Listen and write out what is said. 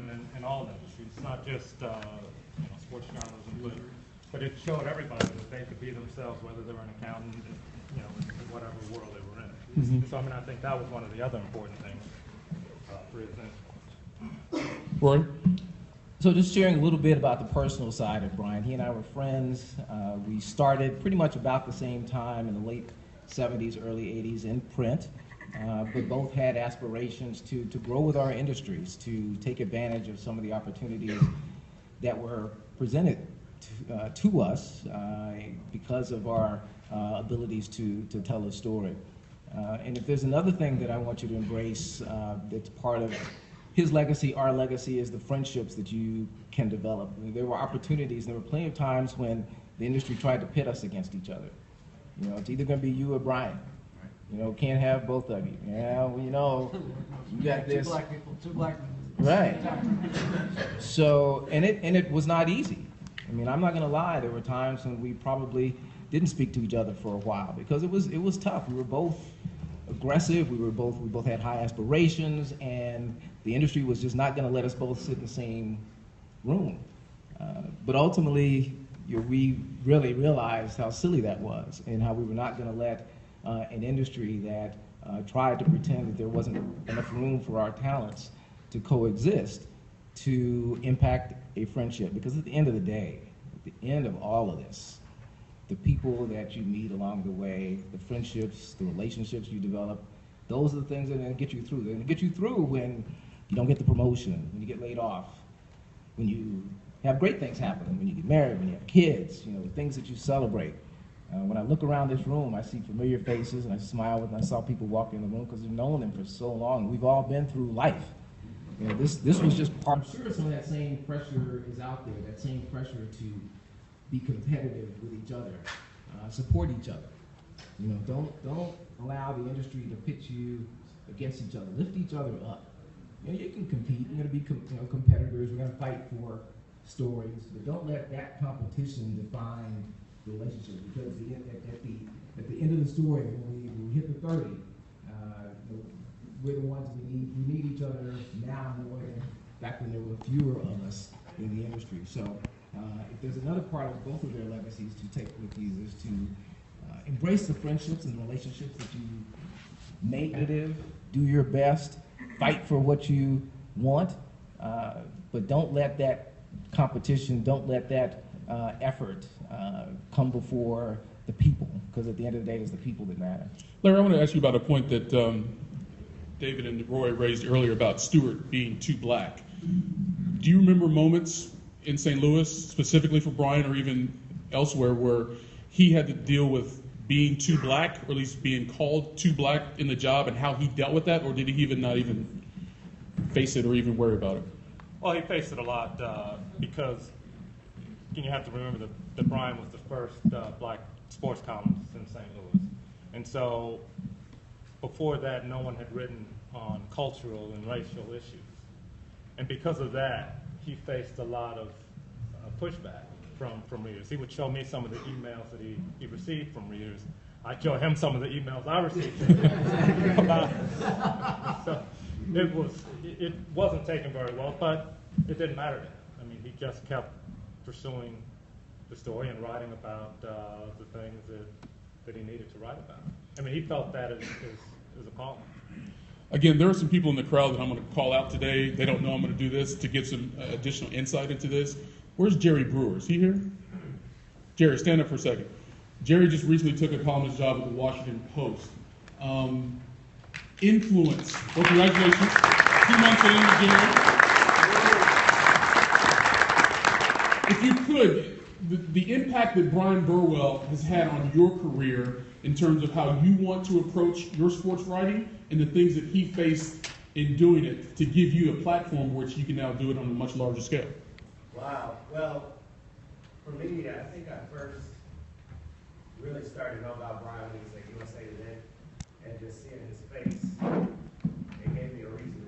in all industries. It's not just sports journalism, but it showed everybody that they could be themselves, whether they were an accountant, in whatever world they were in. Mm-hmm. So I mean, I think that was one of the other important things for his influence. Roy? So just sharing a little bit about the personal side of Bryan. He and I were friends. We started pretty much about the same time in the late 70s, early 80s in print, but both had aspirations to grow with our industries, to take advantage of some of the opportunities that were presented to us because of our abilities to tell a story. And if there's another thing that I want you to embrace that's part of his legacy, our legacy, is the friendships that you can develop. There were opportunities, there were plenty of times when the industry tried to pit us against each other. It's either going to be you or Bryan. Can't have both of you. Yeah, well, you got this. Two black people, two black men. Right. So, and it was not easy. I mean, I'm not going to lie. There were times when we probably didn't speak to each other for a while because it was tough. We were both aggressive. We both had high aspirations, and the industry was just not going to let us both sit in the same room. But ultimately, we really realized how silly that was, and how we were not going to let an industry that tried to pretend that there wasn't enough room for our talents to coexist to impact a friendship. Because at the end of the day, at the end of all of this, the people that you meet along the way, the friendships, the relationships you develop, those are the things that are going to get you through. They're going to get you through when you don't get the promotion, when you get laid off, when you have great things happen, when you get married, when you have kids, the things that you celebrate. When I look around this room, I see familiar faces, and I smile when I saw people walk in the room because we've known them for so long. We've all been through life. This was just part. I'm sure some of that same pressure is out there, that same pressure to be competitive with each other, support each other. Don't allow the industry to pit you against each other. Lift each other up. You can compete. You're going to be competitors. We're going to fight for stories, but don't let that competition define the relationship. Because at the end of the story, when we hit the 30, we're the ones we need each other now more than back when there were fewer of us in the industry. So if there's another part of both of their legacies to take with you, is to embrace the friendships and relationships that you make competitive, do your best, fight for what you want, but don't let that competition, don't let that effort come before the people, because at the end of the day, it's the people that matter. Larry, I want to ask you about a point that David and Roy raised earlier about Stuart being too black. Do you remember moments in St. Louis, specifically for Bryan or even elsewhere, where he had to deal with being too black, or at least being called too black in the job, and how he dealt with that, or did he not even face it or even worry about it? Well, he faced it a lot because you have to remember that Bryan was the first black sports columnist in St. Louis. And so before that, no one had written on cultural and racial issues. And because of that, he faced a lot of pushback from readers. He would show me some of the emails that he received from readers. I'd show him some of the emails I received about it. So it wasn't taken very well, but it didn't matter to him. I mean, he just kept pursuing the story and writing about the things that he needed to write about. I mean, he felt that as a calling. Again, there are some people in the crowd that I'm going to call out today. They don't know I'm going to do this to get some additional insight into this. Where's Jerry Brewer? Is he here? Jerry, stand up for a second. Jerry just recently took a columnist job at the Washington Post. Influence. Well, congratulations. 2 months in, Jerry. If you could, the impact that Bryan Burwell has had on your career in terms of how you want to approach your sports writing and the things that he faced in doing it to give you a platform which you can now do it on a much larger scale. Wow. Well, for me, I think I first really started to know about Bryan when he was at USA Today, and just seeing his face, it gave me a reason